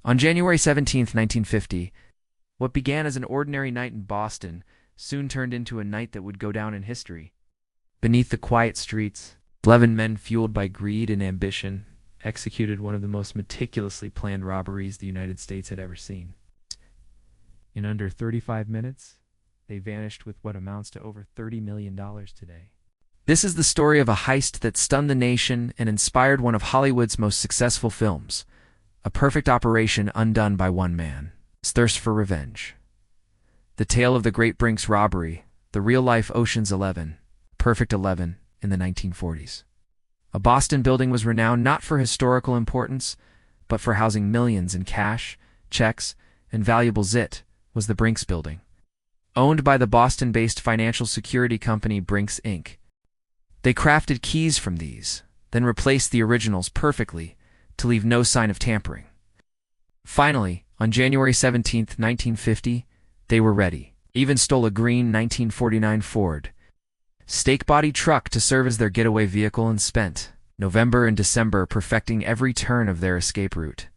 On January 17, 1950, what began as an ordinary night in Boston soon turned into a night that would go down in history. Beneath the quiet streets, 11 men fueled by greed and ambition executed one of the most meticulously planned robberies the United States had ever seen. In under 35 minutes, they vanished with what amounts to over $30 million today. This is the story of a heist that stunned the nation and inspired one of Hollywood's most successful films, a perfect operation undone by one man, his thirst for revenge. The tale of the great Brinks Robbery, the real-life Ocean's 11, Perfect 11, in the 1940s. A Boston building was renowned not for historical importance, but for housing millions in cash, checks, and valuable zit, was the Brinks Building. Owned by the Boston-based financial security company Brinks, Inc. They crafted keys from these, then replaced the originals perfectly to leave no sign of tampering. Finally, on January 17, 1950, they were ready. Even stole a green 1949 Ford stake body truck to serve as their getaway vehicle and spent November and December perfecting every turn of their escape route.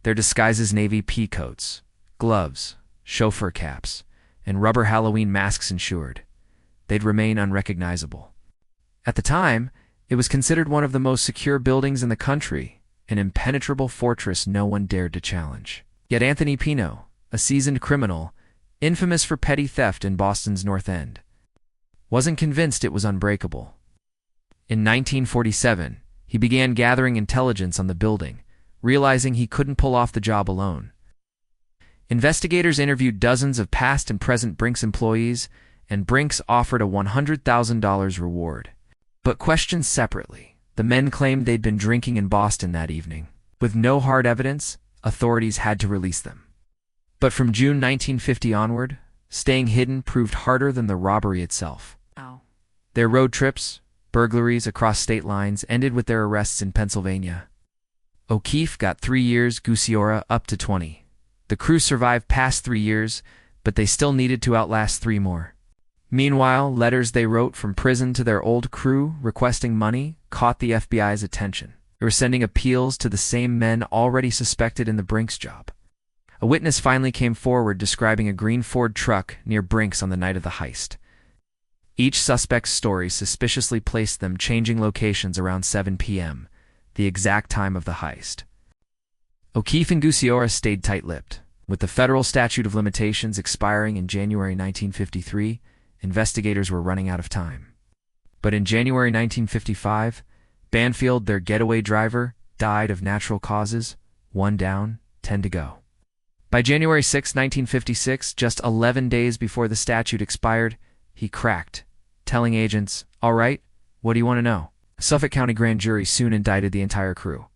Their disguises navy pea coats, gloves, chauffeur caps, and rubber Halloween masks ensured they'd remain unrecognizable. At the time, it was considered one of the most secure buildings in the country, an impenetrable fortress no one dared to challenge. Yet Anthony Pino, a seasoned criminal, infamous for petty theft in Boston's North End, wasn't convinced it was unbreakable. In 1947, he began gathering intelligence on the building, realizing he couldn't pull off the job alone. Investigators interviewed dozens of past and present Brinks employees, and Brinks offered a $100,000 reward. But questioned separately, the men claimed they'd been drinking in Boston that evening. With no hard evidence, authorities had to release them. But from June 1950 onward, staying hidden proved harder than the robbery itself. Their road trips, burglaries across state lines, ended with their arrests in Pennsylvania. O'Keefe got 3 years, Gucciora up to 20. The crew survived past 3 years, but they still needed to outlast 3 more. Meanwhile, letters they wrote from prison to their old crew requesting money caught the FBI's attention. They were sending appeals to the same men already suspected in the Brinks job. A witness finally came forward describing a green Ford truck near Brinks on the night of the heist. Each suspect's story suspiciously placed them changing locations around 7 p.m., the exact time of the heist. O'Keefe and Gucciora stayed tight-lipped. With the federal statute of limitations expiring in January 1953, investigators were running out of time. But in January 1955, Banfield, their getaway driver, died of natural causes. 1 down, 10 to go. By January 6, 1956, just 11 days before the statute expired, he cracked, telling agents, "All right, what do you want to know?" A Suffolk County grand jury soon indicted the entire crew.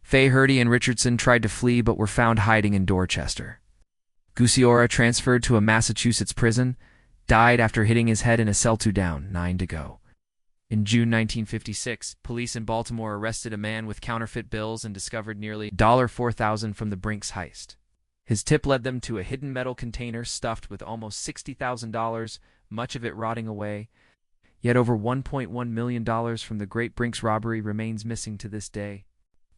Fay, Hurdy, and Richardson tried to flee but were found hiding in Dorchester. Gucciora, transferred to a Massachusetts prison, died after hitting his head in a cell. 2 down, 9 to go. In June 1956, police in Baltimore arrested a man with counterfeit bills and discovered nearly $4,000 from the Brinks heist. His tip led them to a hidden metal container stuffed with almost $60,000, much of it rotting away. Yet over $1.1 million from the great Brinks robbery remains missing to this day.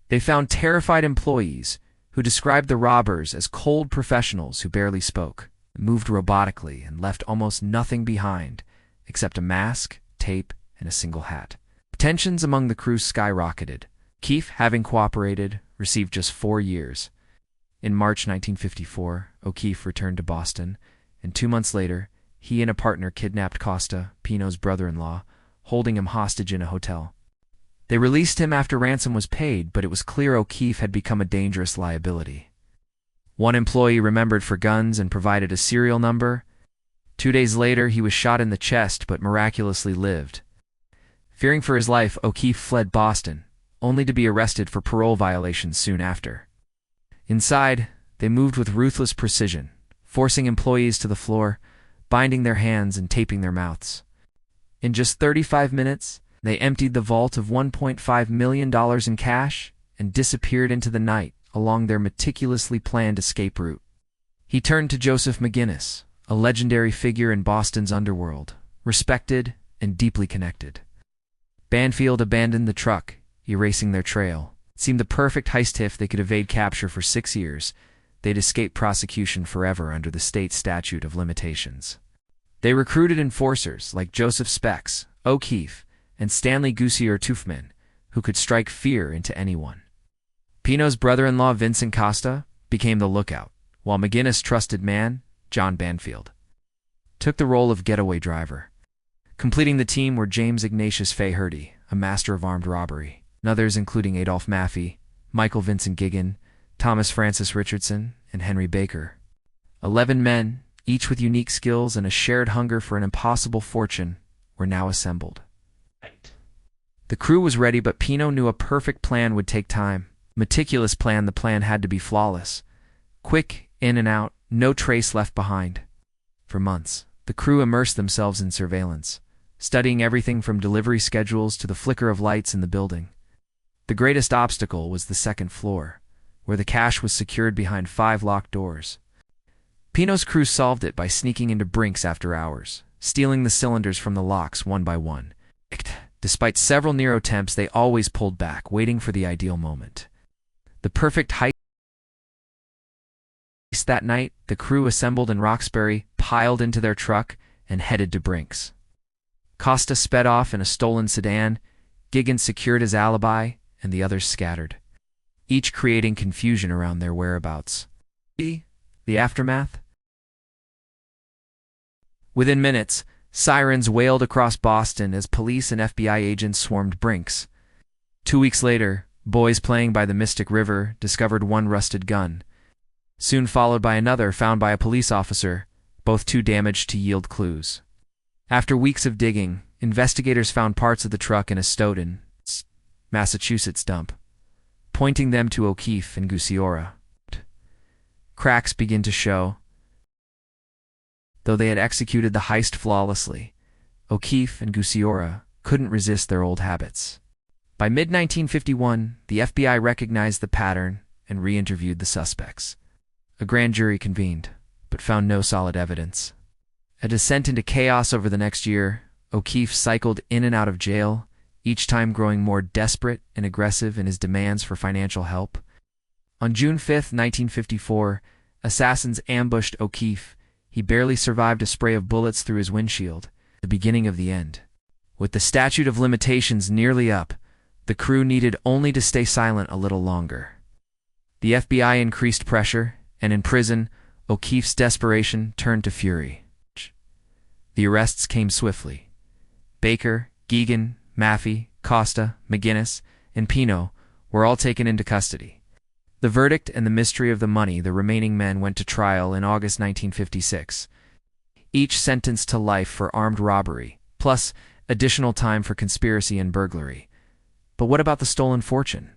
They found terrified employees who described the robbers as cold professionals who barely spoke, moved robotically, and left almost nothing behind except a mask, tape, and a single hat. Tensions among the crew skyrocketed. Keefe, having cooperated, received just 4 years. In March 1954, O'Keefe returned to Boston, and 2 months later, he and a partner kidnapped Costa, Pino's brother-in-law, holding him hostage in a hotel. They released him after ransom was paid, but it was clear O'Keefe had become a dangerous liability. One employee remembered for guns and provided a serial number. 2 days later, he was shot in the chest but miraculously lived. Fearing for his life, O'Keefe fled Boston, only to be arrested for parole violations soon after. Inside, they moved with ruthless precision, forcing employees to the floor, binding their hands and taping their mouths. In just 35 minutes, they emptied the vault of $1.5 million in cash and disappeared into the night along their meticulously planned escape route. He turned to Joseph McGinnis, a legendary figure in Boston's underworld, respected and deeply connected. Banfield abandoned the truck, erasing their trail, It seemed the perfect heist if they could evade capture for 6 years. They'd escape prosecution forever under the state statute of limitations. They recruited enforcers like Joseph Specs, O'Keefe, and Stanley Goussier Toothman, who could strike fear into anyone. Pino's brother-in-law, Vincent Costa, became the lookout, while McGinnis' trusted man, John Banfield, took the role of getaway driver. Completing the team were James Ignatius Faherty, a master of armed robbery, and others including Adolph Maffei, Michael Vincent Gigan, Thomas Francis Richardson, and Henry Baker. 11 men, each with unique skills and a shared hunger for an impossible fortune, were now assembled. The crew was ready, but Pino knew a perfect plan would take time. Meticulous plan, the plan had to be flawless. Quick, in and out, no trace left behind. For months, the crew immersed themselves in surveillance, studying everything from delivery schedules to the flicker of lights in the building. The greatest obstacle was the second floor, where the cash was secured behind 5 locked doors. Pino's crew solved it by sneaking into Brinks after hours, stealing the cylinders from the locks one by one. Despite several near attempts, they always pulled back, waiting for the ideal moment. The perfect heist. That night, the crew assembled in Roxbury, piled into their truck, and headed to Brinks. Costa sped off in a stolen sedan, Gigan secured his alibi, and the others scattered, each creating confusion around their whereabouts. The aftermath? Within minutes, sirens wailed across Boston as police and FBI agents swarmed Brinks. 2 weeks later, boys playing by the Mystic River discovered one rusted gun, soon followed by another found by a police officer, both too damaged to yield clues. After weeks of digging, investigators found parts of the truck in a Stoughton, Massachusetts dump, pointing them to O'Keefe and Goussier. Cracks begin to show. Though they had executed the heist flawlessly, O'Keefe and Goussier couldn't resist their old habits. By mid-1951, the FBI recognized the pattern and re-interviewed the suspects. A grand jury convened, but found no solid evidence. A descent into chaos over the next year, O'Keefe cycled in and out of jail, each time growing more desperate and aggressive in his demands for financial help. On June 5, 1954, assassins ambushed O'Keefe. He barely survived a spray of bullets through his windshield, the beginning of the end. With the statute of limitations nearly up, the crew needed only to stay silent a little longer. The FBI increased pressure, and in prison, O'Keefe's desperation turned to fury. The arrests came swiftly. Baker, Gigan, Maffei, Costa, McGinnis, and Pino were all taken into custody. The verdict and the mystery of the money the remaining men went to trial in August 1956, each sentenced to life for armed robbery, plus additional time for conspiracy and burglary. But what about the stolen fortune?